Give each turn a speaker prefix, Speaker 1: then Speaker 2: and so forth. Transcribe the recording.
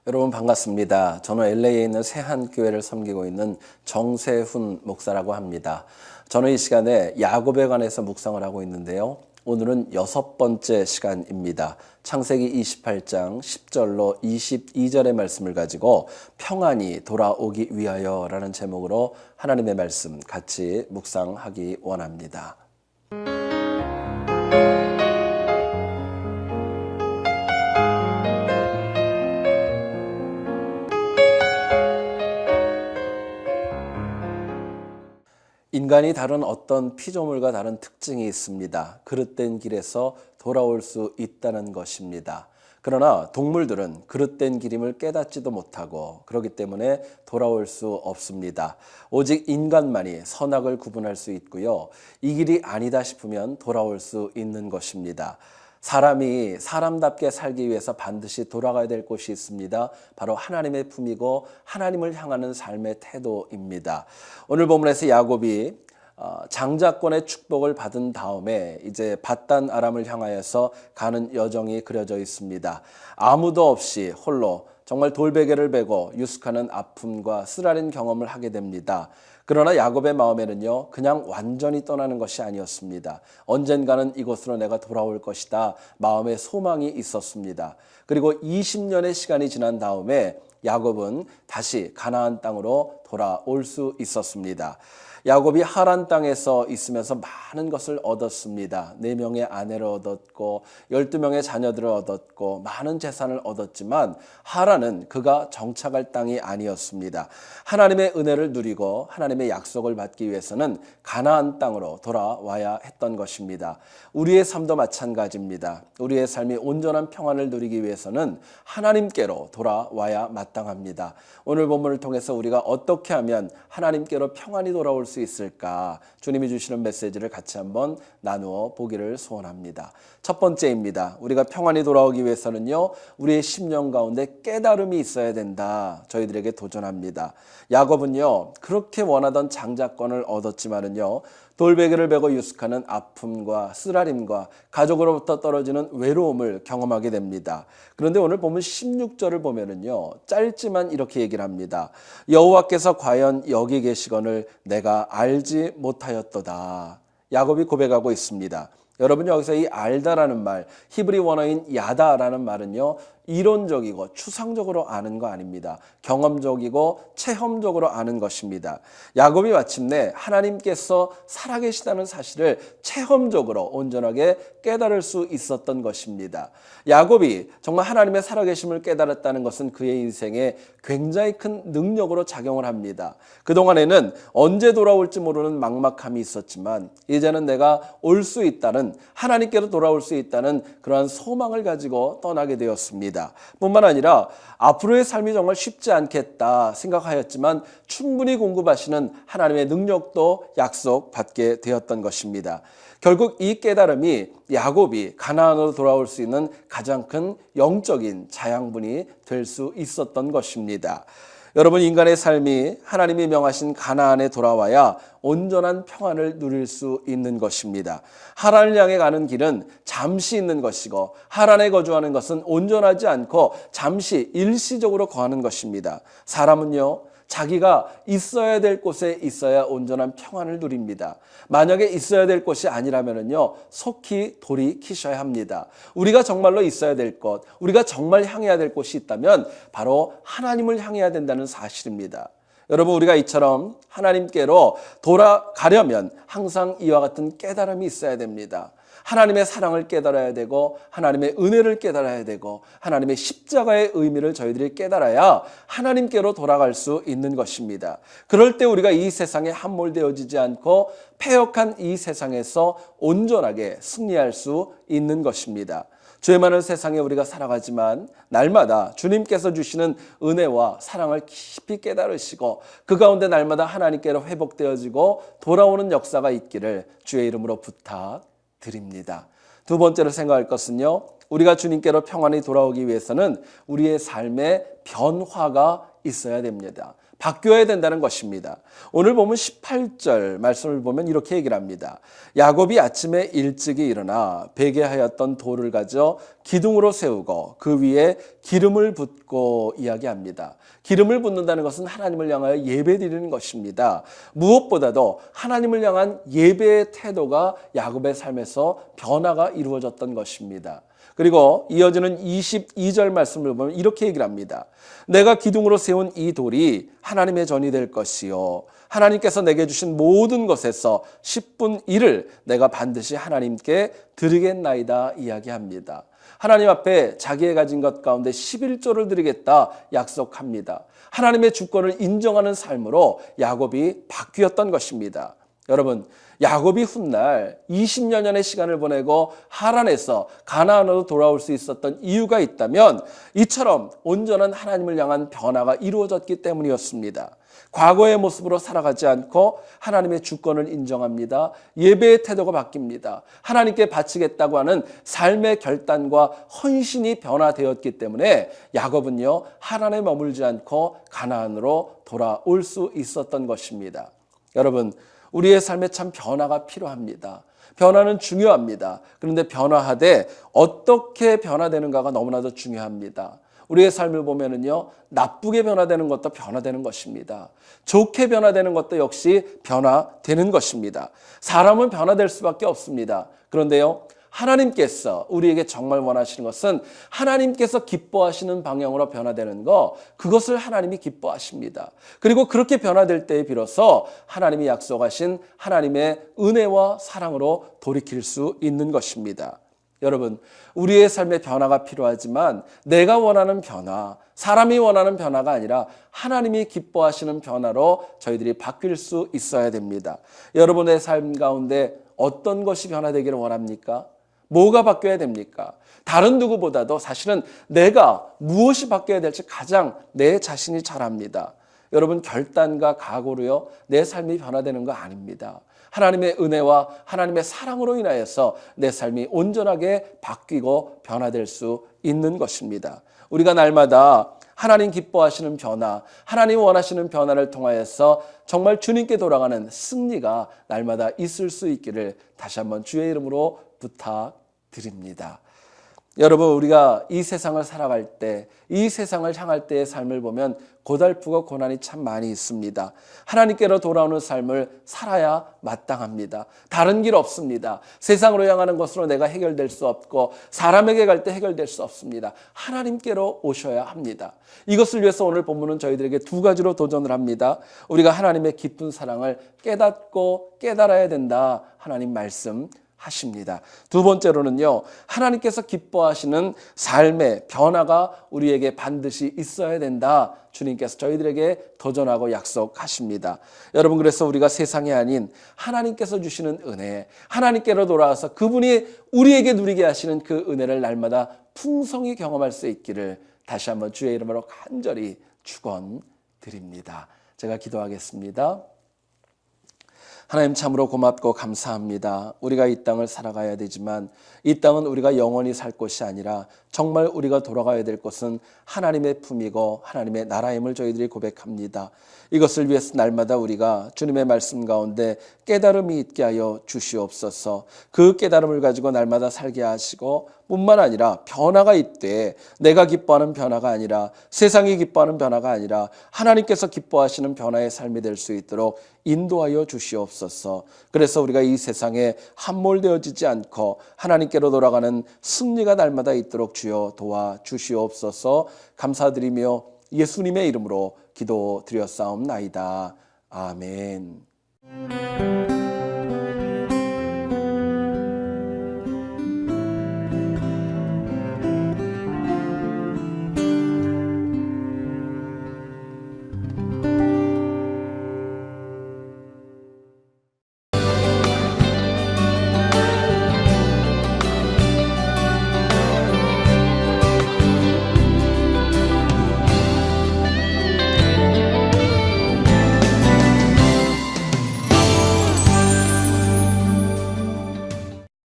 Speaker 1: 여러분 반갑습니다. 저는 LA에 있는 새한교회를 섬기고 있는 정세훈 목사라고 합니다. 저는 이 시간에 야곱에 관해서 묵상을 하고 있는데요. 오늘은 6번째 시간입니다. 창세기 28장 10절로 22절의 말씀을 가지고 평안이 돌아오기 위하여 라는 제목으로 하나님의 말씀 같이 묵상하기 원합니다. 인간이 다른 어떤 피조물과 다른 특징이 있습니다. 그릇된 길에서 돌아올 수 있다는 것입니다. 그러나 동물들은 그릇된 길임을 깨닫지도 못하고 그렇기 때문에 돌아올 수 없습니다. 오직 인간만이 선악을 구분할 수 있고요. 이 길이 아니다 싶으면 돌아올 수 있는 것입니다. 사람이 사람답게 살기 위해서 반드시 돌아가야 될 곳이 있습니다. 바로 하나님의 품이고 하나님을 향하는 삶의 태도입니다. 오늘 본문에서 야곱이 장자권의 축복을 받은 다음에 이제 밧단 아람을 향하여서 가는 여정이 그려져 있습니다. 아무도 없이 홀로 정말 돌베개를 베고 유숙하는 아픔과 쓰라린 경험을 하게 됩니다. 그러나 야곱의 마음에는요, 그냥 완전히 떠나는 것이 아니었습니다. 언젠가는 이곳으로 내가 돌아올 것이다. 마음에 소망이 있었습니다. 그리고 20년의 시간이 지난 다음에 야곱은 다시 가나안 땅으로 돌아올 수 있었습니다. 야곱이 하란 땅에서 있으면서 많은 것을 얻었습니다. 4명의 아내를 얻었고 12명의 자녀들을 얻었고 많은 재산을 얻었지만 하란은 그가 정착할 땅이 아니었습니다. 하나님의 은혜를 누리고 하나님의 약속을 받기 위해서는 가나안 땅으로 돌아와야 했던 것입니다. 우리의 삶도 마찬가지입니다. 우리의 삶이 온전한 평안을 누리기 위해서는 하나님께로 돌아와야 마땅합니다. 오늘 본문을 통해서 우리가 어떻게 하면 하나님께로 평안이 돌아올 수 있을까? 주님이 주시는 메시지를 같이 한번 나누어 보기를 소원합니다. 첫 번째입니다. 우리가 평안이 돌아오기 위해서는요, 우리의 심령 가운데 깨달음이 있어야 된다. 저희들에게 도전합니다. 야곱은요, 그렇게 원하던 장자권을 얻었지만은요, 돌베개를 베고 유숙하는 아픔과 쓰라림과 가족으로부터 떨어지는 외로움을 경험하게 됩니다. 그런데 오늘 보면 16절을 보면은요, 짧지만 이렇게 얘기를 합니다. 여호와께서 과연 여기 계시거늘 내가 알지 못하였도다. 야곱이 고백하고 있습니다. 여러분, 여기서 이 알다라는 말, 히브리 원어인 야다라는 말은요, 이론적이고 추상적으로 아는 거 아닙니다. 경험적이고 체험적으로 아는 것입니다. 야곱이 마침내 하나님께서 살아계시다는 사실을 체험적으로 온전하게 깨달을 수 있었던 것입니다. 야곱이 정말 하나님의 살아계심을 깨달았다는 것은 그의 인생에 굉장히 큰 능력으로 작용을 합니다. 그동안에는 언제 돌아올지 모르는 막막함이 있었지만 이제는 내가 올 수 있다는, 하나님께로 돌아올 수 있다는 그러한 소망을 가지고 떠나게 되었습니다. 뿐만 아니라 앞으로의 삶이 정말 쉽지 않겠다 생각하였지만 충분히 공급하시는 하나님의 능력도 약속받게 되었던 것입니다. 결국 이 깨달음이 야곱이 가나안으로 돌아올 수 있는 가장 큰 영적인 자양분이 될 수 있었던 것입니다. 여러분, 인간의 삶이 하나님이 명하신 가나안에 돌아와야 온전한 평안을 누릴 수 있는 것입니다. 하란을 향해 가는 길은 잠시 있는 것이고 하란에 거주하는 것은 온전하지 않고 잠시 일시적으로 거하는 것입니다. 사람은요, 자기가 있어야 될 곳에 있어야 온전한 평안을 누립니다. 만약에 있어야 될 곳이 아니라면요, 속히 돌이키셔야 합니다. 우리가 정말로 있어야 될 곳, 우리가 정말 향해야 될 곳이 있다면 바로 하나님을 향해야 된다는 사실입니다. 여러분, 우리가 이처럼 하나님께로 돌아가려면 항상 이와 같은 깨달음이 있어야 됩니다. 하나님의 사랑을 깨달아야 되고 하나님의 은혜를 깨달아야 되고 하나님의 십자가의 의미를 저희들이 깨달아야 하나님께로 돌아갈 수 있는 것입니다. 그럴 때 우리가 이 세상에 함몰되어지지 않고 패역한 이 세상에서 온전하게 승리할 수 있는 것입니다. 죄 많은 세상에 우리가 살아가지만 날마다 주님께서 주시는 은혜와 사랑을 깊이 깨달으시고 그 가운데 날마다 하나님께로 회복되어지고 돌아오는 역사가 있기를 주의 이름으로 부탁드립니다. 두 번째로 생각할 것은요, 우리가 주님께로 평안히 돌아오기 위해서는 우리의 삶에 변화가 있어야 됩니다. 바뀌어야 된다는 것입니다. 오늘 보면 18절 말씀을 보면 이렇게 얘기를 합니다. 야곱이 아침에 일찍이 일어나 베게 하였던 돌을 가져 기둥으로 세우고 그 위에 기름을 붓고 이야기합니다. 기름을 붓는다는 것은 하나님을 향하여 예배드리는 것입니다. 무엇보다도 하나님을 향한 예배의 태도가 야곱의 삶에서 변화가 이루어졌던 것입니다. 그리고 이어지는 22절 말씀을 보면 이렇게 얘기를 합니다. 내가 기둥으로 세운 이 돌이 하나님의 전이 될 것이요 하나님께서 내게 주신 모든 것에서 10분 1을 내가 반드시 하나님께 드리겠나이다 이야기합니다. 하나님 앞에 자기의 가진 것 가운데 11조를 드리겠다 약속합니다. 하나님의 주권을 인정하는 삶으로 야곱이 바뀌었던 것입니다. 여러분, 야곱이 훗날 20여 년의 시간을 보내고 하란에서 가나안으로 돌아올 수 있었던 이유가 있다면 이처럼 온전한 하나님을 향한 변화가 이루어졌기 때문이었습니다. 과거의 모습으로 살아가지 않고 하나님의 주권을 인정합니다. 예배의 태도가 바뀝니다. 하나님께 바치겠다고 하는 삶의 결단과 헌신이 변화되었기 때문에 야곱은요, 하란에 머물지 않고 가나안으로 돌아올 수 있었던 것입니다. 여러분, 우리의 삶에 참 변화가 필요합니다. 변화는 중요합니다. 그런데 변화하되 어떻게 변화되는가가 너무나도 중요합니다. 우리의 삶을 보면은요, 나쁘게 변화되는 것도 변화되는 것입니다. 좋게 변화되는 것도 역시 변화되는 것입니다. 사람은 변화될 수밖에 없습니다. 그런데요, 하나님께서 우리에게 정말 원하시는 것은 하나님께서 기뻐하시는 방향으로 변화되는 것, 그것을 하나님이 기뻐하십니다. 그리고 그렇게 변화될 때에 비로소 하나님이 약속하신 하나님의 은혜와 사랑으로 돌이킬 수 있는 것입니다. 여러분, 우리의 삶의 변화가 필요하지만 내가 원하는 변화, 사람이 원하는 변화가 아니라 하나님이 기뻐하시는 변화로 저희들이 바뀔 수 있어야 됩니다. 여러분의 삶 가운데 어떤 것이 변화되기를 원합니까? 뭐가 바뀌어야 됩니까? 다른 누구보다도 사실은 내가 무엇이 바뀌어야 될지 가장 내 자신이 잘 압니다. 여러분, 결단과 각오로요, 내 삶이 변화되는 거 아닙니다. 하나님의 은혜와 하나님의 사랑으로 인하여서 내 삶이 온전하게 바뀌고 변화될 수 있는 것입니다. 우리가 날마다 하나님 기뻐하시는 변화, 하나님 원하시는 변화를 통하여서 정말 주님께 돌아가는 승리가 날마다 있을 수 있기를 다시 한번 주의 이름으로 부탁드립니다. 여러분, 우리가 이 세상을 살아갈 때, 이 세상을 향할 때의 삶을 보면 고달프고 고난이 참 많이 있습니다. 하나님께로 돌아오는 삶을 살아야 마땅합니다. 다른 길 없습니다. 세상으로 향하는 것으로 내가 해결될 수 없고 사람에게 갈 때 해결될 수 없습니다. 하나님께로 오셔야 합니다. 이것을 위해서 오늘 본문은 저희들에게 두 가지로 도전을 합니다. 우리가 하나님의 깊은 사랑을 깨닫고 깨달아야 된다. 하나님 말씀 하십니다. 두 번째로는요, 하나님께서 기뻐하시는 삶의 변화가 우리에게 반드시 있어야 된다. 주님께서 저희들에게 도전하고 약속하십니다. 여러분, 그래서 우리가 세상이 아닌 하나님께서 주시는 은혜, 하나님께로 돌아와서 그분이 우리에게 누리게 하시는 그 은혜를 날마다 풍성히 경험할 수 있기를 다시 한번 주의 이름으로 간절히 축원드립니다. 제가 기도하겠습니다. 하나님, 참으로 고맙고 감사합니다. 우리가 이 땅을 살아가야 되지만 이 땅은 우리가 영원히 살 곳이 아니라 정말 우리가 돌아가야 될 곳은 하나님의 품이고 하나님의 나라임을 저희들이 고백합니다. 이것을 위해서 날마다 우리가 주님의 말씀 가운데 깨달음이 있게 하여 주시옵소서. 그 깨달음을 가지고 날마다 살게 하시고 뿐만 아니라 변화가 있되 내가 기뻐하는 변화가 아니라 세상이 기뻐하는 변화가 아니라 하나님께서 기뻐하시는 변화의 삶이 될 수 있도록 인도하여 주시옵소서. 그래서 우리가 이 세상에 함몰되어지지 않고 하나님께로 돌아가는 승리가 날마다 있도록 주여 도와주시옵소서. 감사드리며 예수님의 이름으로 기도드렸사옵나이다. 아멘.